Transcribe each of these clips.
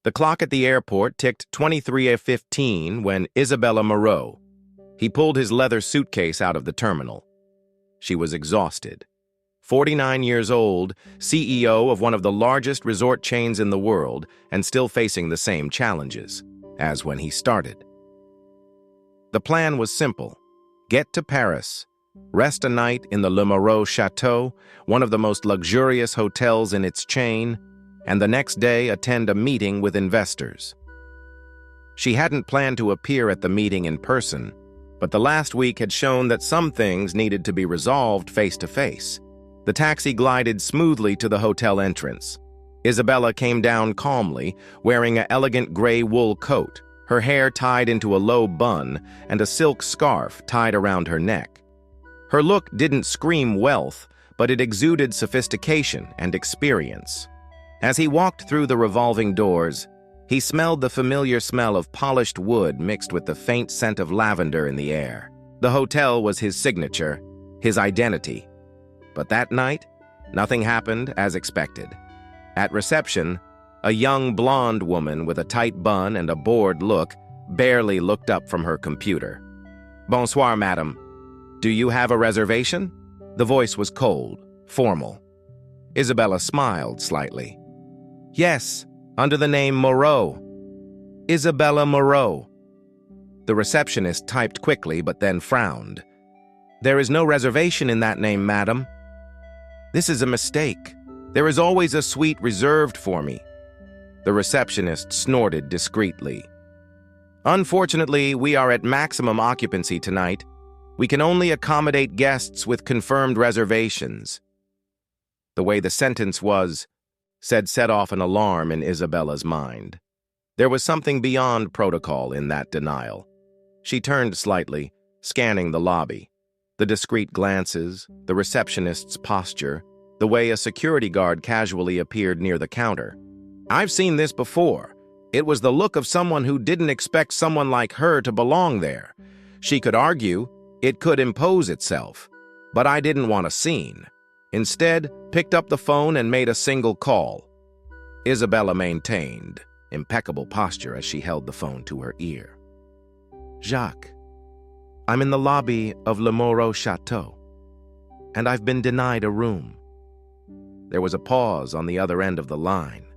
The clock at the airport ticked 23:15 when Isabella Moreau. He pulled his leather suitcase out of the terminal. She was exhausted. 49 years old, CEO of one of the largest resort chains in the world, and still facing the same challenges as when he started. The plan was simple. Get to Paris, rest a night in the Le Moreau Chateau, one of the most luxurious hotels in its chain, and the next day attend a meeting with investors. She hadn't planned to appear at the meeting in person, but the last week had shown that some things needed to be resolved face-to-face. The taxi glided smoothly to the hotel entrance. Isabella came down calmly, wearing an elegant gray wool coat, her hair tied into a low bun and a silk scarf tied around her neck. Her look didn't scream wealth, but it exuded sophistication and experience. As he walked through the revolving doors, he smelled the familiar smell of polished wood mixed with the faint scent of lavender in the air. The hotel was his signature, his identity. But that night, nothing happened as expected. At reception, a young blonde woman with a tight bun and a bored look barely looked up from her computer. "Bonsoir, madam. Do you have a reservation?" The voice was cold, formal. Isabella smiled slightly. "Yes, under the name Moreau. Isabella Moreau." The receptionist typed quickly but then frowned. "There is no reservation in that name, madam." "This is a mistake. There is always a suite reserved for me." The receptionist snorted discreetly. "Unfortunately, we are at maximum occupancy tonight. We can only accommodate guests with confirmed reservations." The way the sentence was said set off an alarm in Isabella's mind. There was something beyond protocol in that denial. She turned slightly, scanning the lobby. The discreet glances, the receptionist's posture, the way a security guard casually appeared near the counter. "I've seen this before. It was the look of someone who didn't expect someone like her to belong there. She could argue, it could impose itself. But I didn't want a scene. Instead, picked up the phone and made a single call." Isabella maintained impeccable posture as she held the phone to her ear. "Jacques, I'm in the lobby of Le Moreau Chateau, and I've been denied a room." There was a pause on the other end of the line.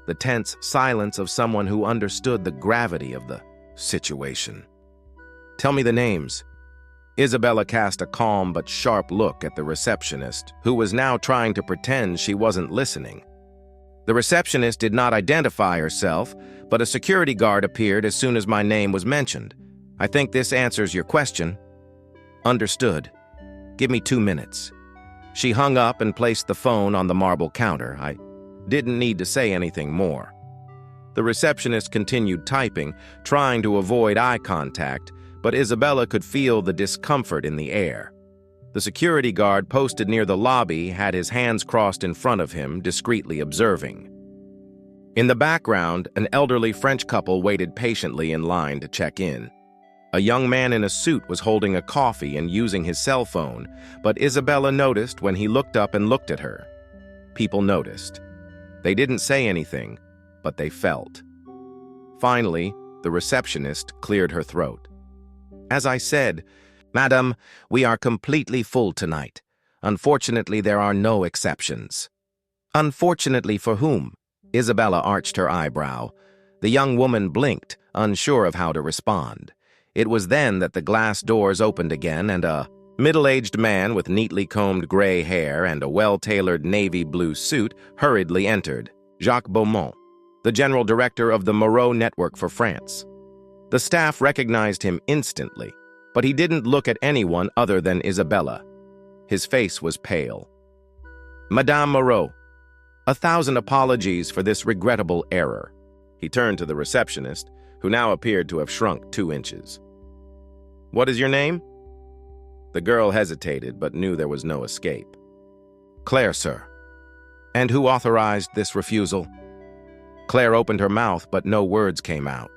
The tense silence of someone who understood the gravity of the situation. "Tell me the names." Isabella cast a calm but sharp look at the receptionist, who was now trying to pretend she wasn't listening. The receptionist did not identify herself, but a security guard appeared as soon as my name was mentioned. "I think this answers your question." "Understood. Give me 2 minutes." She hung up and placed the phone on the marble counter. I didn't need to say anything more. The receptionist continued typing, trying to avoid eye contact, but Isabella could feel the discomfort in the air. The security guard posted near the lobby had his hands crossed in front of him, discreetly observing. In the background, an elderly French couple waited patiently in line to check in. A young man in a suit was holding a coffee and using his cell phone, but Isabella noticed when he looked up and looked at her. People noticed. They didn't say anything, but they felt. Finally, the receptionist cleared her throat. "As I said, Madam, we are completely full tonight. Unfortunately, there are no exceptions." "Unfortunately for whom?" Isabella arched her eyebrow. The young woman blinked, unsure of how to respond. It was then that the glass doors opened again and a middle-aged man with neatly combed gray hair and a well-tailored navy blue suit hurriedly entered. Jacques Beaumont, the general director of the Moreau Network for France. The staff recognized him instantly, but he didn't look at anyone other than Isabella. His face was pale. "Madame Moreau, 1,000 apologies for this regrettable error." He turned to the receptionist, who now appeared to have shrunk 2 inches. "What is your name?" The girl hesitated, but knew there was no escape. "Claire, sir." "And who authorized this refusal?" Claire opened her mouth, but no words came out.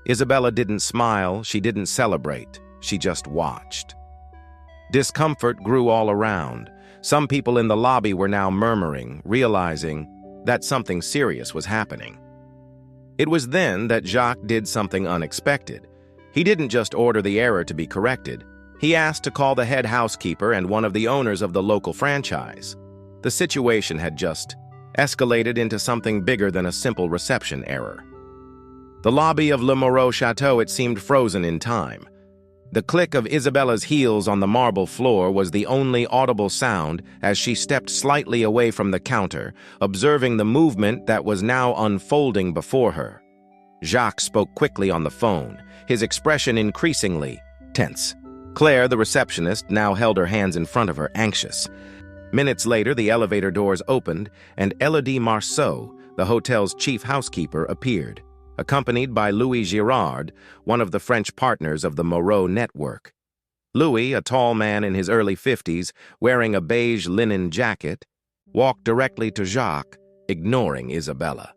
Isabella didn't smile, she didn't celebrate, she just watched. Discomfort grew all around. Some people in the lobby were now murmuring, realizing that something serious was happening. It was then that Jacques did something unexpected. He didn't just order the error to be corrected. He asked to call the head housekeeper and one of the owners of the local franchise. The situation had just escalated into something bigger than a simple reception error. The lobby of Le Moreau Chateau, it seemed frozen in time. The click of Isabella's heels on the marble floor was the only audible sound as she stepped slightly away from the counter, observing the movement that was now unfolding before her. Jacques spoke quickly on the phone, his expression increasingly tense. Claire, the receptionist, now held her hands in front of her, anxious. Minutes later, the elevator doors opened, and Elodie Marceau, the hotel's chief housekeeper, appeared, accompanied by Louis Girard, one of the French partners of the Moreau network. Louis, a tall man in his early 50s, wearing a beige linen jacket, walked directly to Jacques, ignoring Isabella.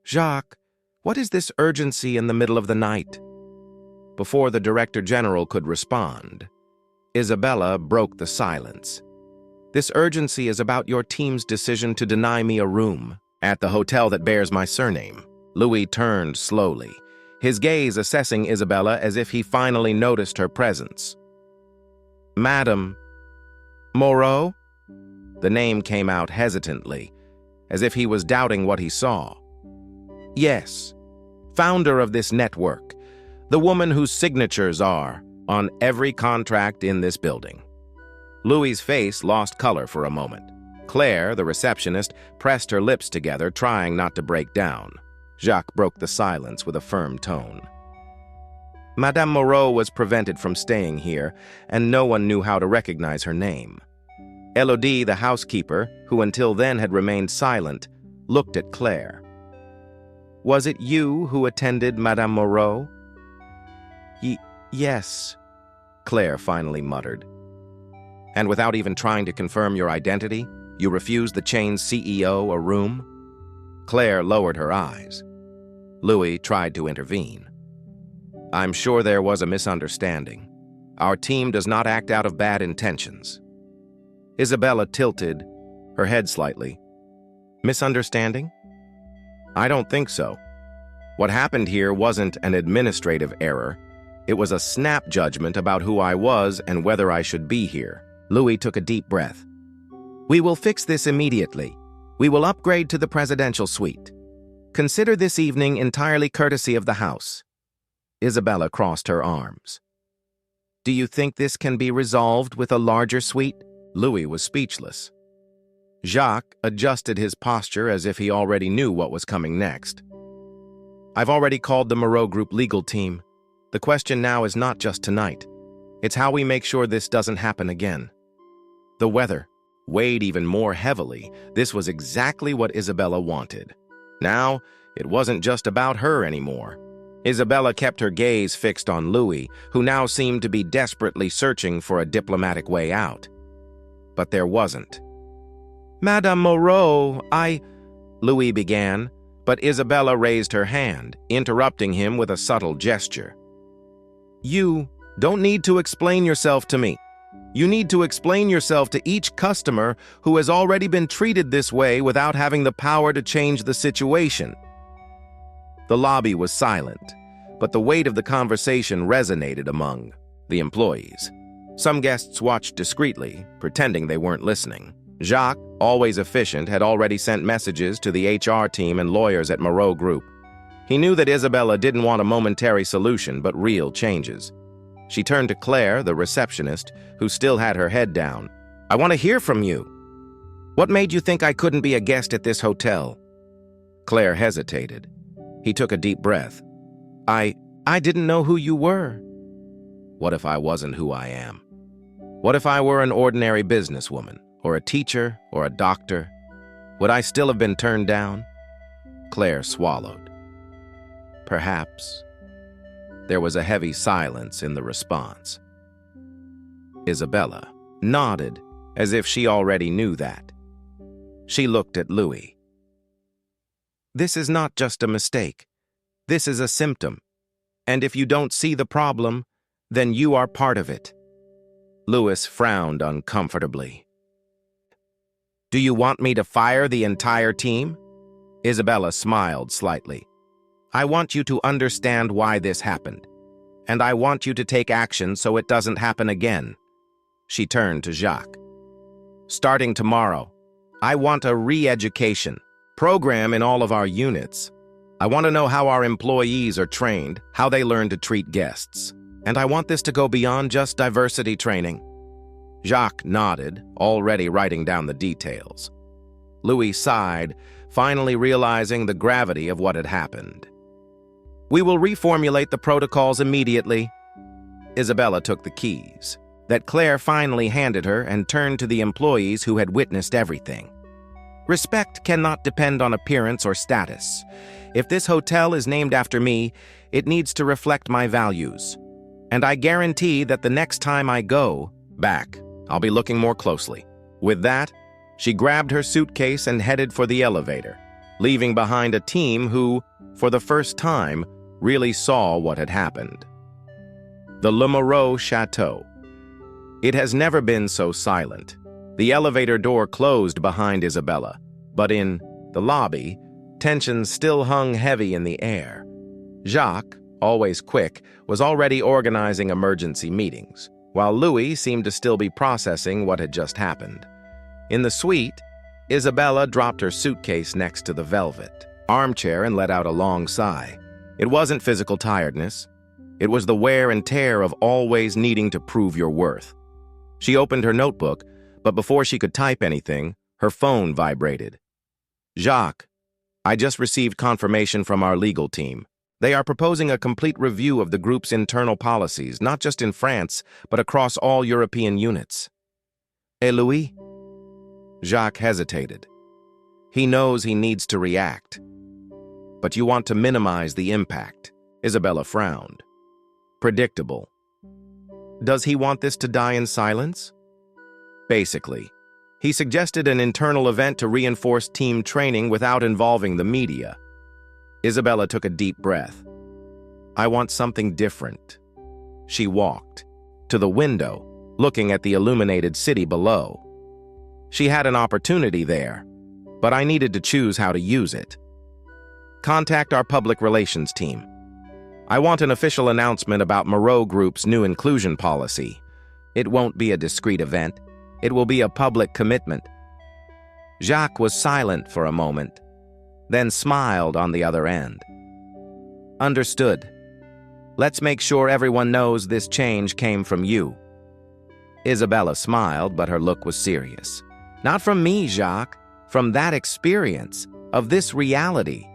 "Jacques, what is this urgency in the middle of the night?" Before the Director General could respond, Isabella broke the silence. "This urgency is about your team's decision to deny me a room at the hotel that bears my surname." Louis turned slowly, his gaze assessing Isabella as if he finally noticed her presence. "Madame Moreau?" The name came out hesitantly, as if he was doubting what he saw. "Yes, founder of this network, the woman whose signatures are on every contract in this building." Louis's face lost color for a moment. Claire, the receptionist, pressed her lips together, trying not to break down. Jacques broke the silence with a firm tone. Madame Moreau was prevented from staying here, and no one knew how to recognize her name. Elodie, the housekeeper, who until then had remained silent, looked at Claire. "Was it you who attended Madame Moreau?" Yes," Claire finally muttered. "And without even trying to confirm your identity, you refused the chain's CEO a room?" Claire lowered her eyes. Louis tried to intervene. "I'm sure there was a misunderstanding. Our team does not act out of bad intentions." Isabella tilted, her head slightly. "Misunderstanding? I don't think so. What happened here wasn't an administrative error. It was a snap judgment about who I was and whether I should be here." Louis took a deep breath. "We will fix this immediately. We will upgrade to the presidential suite. Consider this evening entirely courtesy of the house." Isabella crossed her arms. "Do you think this can be resolved with a larger suite?" Louis was speechless. Jacques adjusted his posture as if he already knew what was coming next. "I've already called the Moreau Group legal team. The question now is not just tonight. It's how we make sure this doesn't happen again." The weather weighed even more heavily. This was exactly what Isabella wanted. Now, it wasn't just about her anymore. Isabella kept her gaze fixed on Louis, who now seemed to be desperately searching for a diplomatic way out. But there wasn't. "Madame Moreau, Louis began, but Isabella raised her hand, interrupting him with a subtle gesture. "You don't need to explain yourself to me. You need to explain yourself to each customer who has already been treated this way without having the power to change the situation." The lobby was silent, but the weight of the conversation resonated among the employees. Some guests watched discreetly, pretending they weren't listening. Jacques, always efficient, had already sent messages to the HR team and lawyers at Moreau Group. He knew that Isabella didn't want a momentary solution, but real changes. She turned to Claire, the receptionist, who still had her head down. "I want to hear from you. What made you think I couldn't be a guest at this hotel?" Claire hesitated. He took a deep breath. I didn't know who you were." "What if I wasn't who I am? What if I were an ordinary businesswoman, or a teacher, or a doctor? Would I still have been turned down?" Claire swallowed. "Perhaps." There was a heavy silence in the response. Isabella nodded, as if she already knew that. She looked at Louis. "This is not just a mistake. This is a symptom. And if you don't see the problem, then you are part of it." Louis frowned uncomfortably. "Do you want me to fire the entire team?" Isabella smiled slightly. I want you to understand why this happened, and I want you to take action so it doesn't happen again. She turned to Jacques. Starting tomorrow, I want a re-education program in all of our units. I want to know how our employees are trained, how they learn to treat guests, and I want this to go beyond just diversity training. Jacques nodded, already writing down the details. Louis sighed, finally realizing the gravity of what had happened. We will reformulate the protocols immediately. Isabella took the keys that Claire finally handed her and turned to the employees who had witnessed everything. Respect cannot depend on appearance or status. If this hotel is named after me, it needs to reflect my values. And I guarantee that the next time I go back, I'll be looking more closely. With that, she grabbed her suitcase and headed for the elevator, leaving behind a team who, for the first time, really saw what had happened. The Le Moreau Chateau. It has never been so silent. The elevator door closed behind Isabella, but in the lobby, tension still hung heavy in the air. Jacques, always quick, was already organizing emergency meetings, while Louis seemed to still be processing what had just happened. In the suite, Isabella dropped her suitcase next to the velvet armchair and let out a long sigh. It wasn't physical tiredness. It was the wear and tear of always needing to prove your worth. She opened her notebook, but before she could type anything, her phone vibrated. Jacques, I just received confirmation from our legal team. They are proposing a complete review of the group's internal policies, not just in France, but across all European units. Et Louis? Jacques hesitated. He knows he needs to react. But you want to minimize the impact. Isabella frowned. Predictable. Does he want this to die in silence? Basically, he suggested an internal event to reinforce team training without involving the media. Isabella took a deep breath. I want something different. She walked to the window, looking at the illuminated city below. She had an opportunity there, but I needed to choose how to use it. Contact our public relations team. I want an official announcement about Moreau Group's new inclusion policy. It won't be a discreet event. It will be a public commitment. Jacques was silent for a moment, then smiled on the other end. Understood. Let's make sure everyone knows this change came from you. Isabella smiled, but her look was serious. Not from me, Jacques. From that experience, of this reality.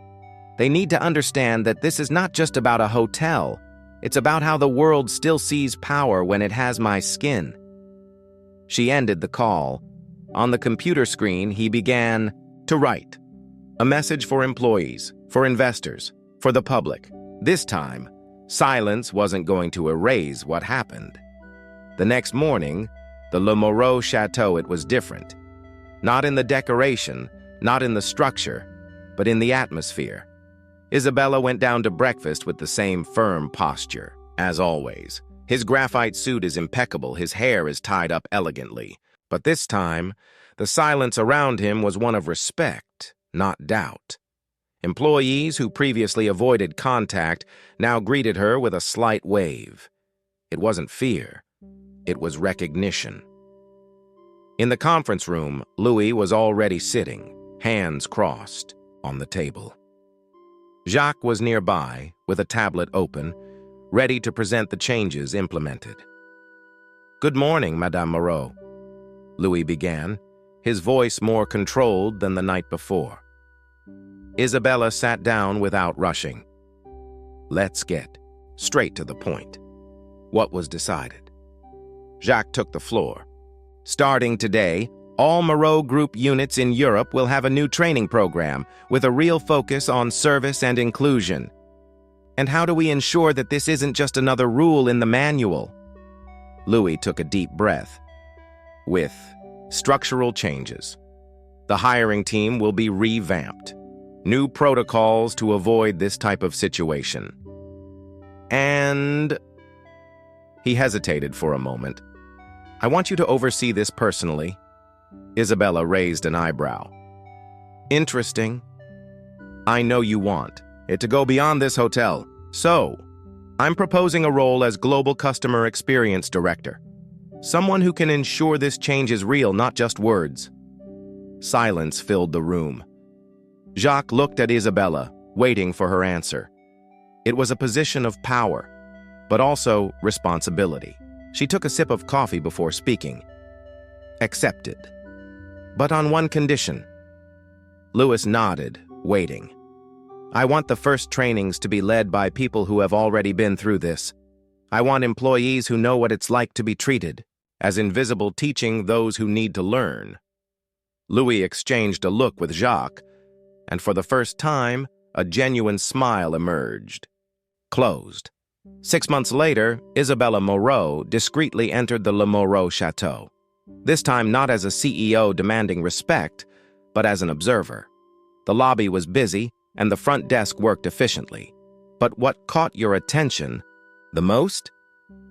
They need to understand that this is not just about a hotel. It's about how the world still sees power when it has my skin. She ended the call. On the computer screen, he began to write. A message for employees, for investors, for the public. This time, silence wasn't going to erase what happened. The next morning, the Le Moreau Chateau, it was different. Not in the decoration, not in the structure, but in the atmosphere. Isabella went down to breakfast with the same firm posture, as always. His graphite suit is impeccable, his hair is tied up elegantly. But this time, the silence around him was one of respect, not doubt. Employees who previously avoided contact now greeted her with a slight wave. It wasn't fear, it was recognition. In the conference room, Louis was already sitting, hands crossed, on the table. Jacques was nearby, with a tablet open, ready to present the changes implemented. Good morning, Madame Moreau, Louis began, his voice more controlled than the night before. Isabella sat down without rushing. Let's get straight to the point. What was decided? Jacques took the floor. Starting today, all Moreau Group units in Europe will have a new training program with a real focus on service and inclusion. And how do we ensure that this isn't just another rule in the manual? Louis took a deep breath. With structural changes, the hiring team will be revamped. New protocols to avoid this type of situation. And he hesitated for a moment. I want you to oversee this personally. Isabella raised an eyebrow. Interesting. I know you want, it to go beyond this hotel. So, I'm proposing a role as Global Customer Experience Director. Someone who can ensure this change is real, not just words. Silence filled the room. Jacques looked at Isabella, waiting for her answer. It was a position of power, but also responsibility. She took a sip of coffee before speaking. Accepted. But on one condition. Louis nodded, waiting. I want the first trainings to be led by people who have already been through this. I want employees who know what it's like to be treated, as invisible teaching those who need to learn. Louis exchanged a look with Jacques, and for the first time, a genuine smile emerged. Closed. 6 months later, Isabella Moreau discreetly entered the Le Moreau Chateau. This time not as a CEO demanding respect, but as an observer. The lobby was busy, and the front desk worked efficiently. But what caught your attention the most?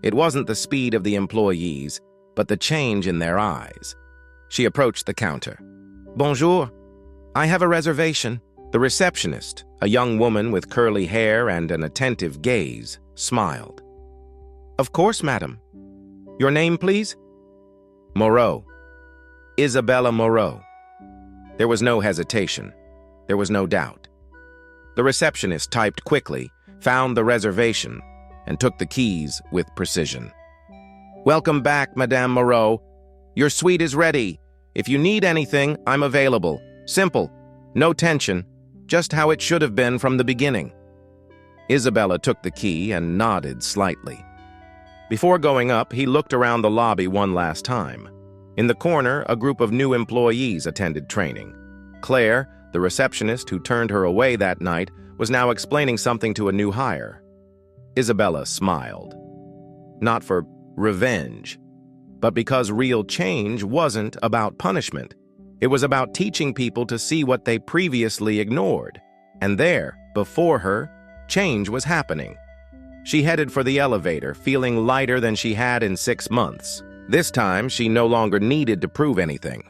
It wasn't the speed of the employees, but the change in their eyes. She approached the counter. Bonjour. I have a reservation. The receptionist, a young woman with curly hair and an attentive gaze, smiled. Of course, madam. Your name, please? Moreau. Isabella Moreau. There was no hesitation. There was no doubt. The receptionist typed quickly, found the reservation, and took the keys with precision. Welcome back, Madame Moreau. Your suite is ready. If you need anything, I'm available. Simple. No tension. Just how it should have been from the beginning. Isabella took the key and nodded slightly. Before going up, he looked around the lobby one last time. In the corner, a group of new employees attended training. Claire, the receptionist who turned her away that night, was now explaining something to a new hire. Isabella smiled. Not for revenge, but because real change wasn't about punishment. It was about teaching people to see what they previously ignored. And there, before her, change was happening. She headed for the elevator, feeling lighter than she had in 6 months. This time, she no longer needed to prove anything.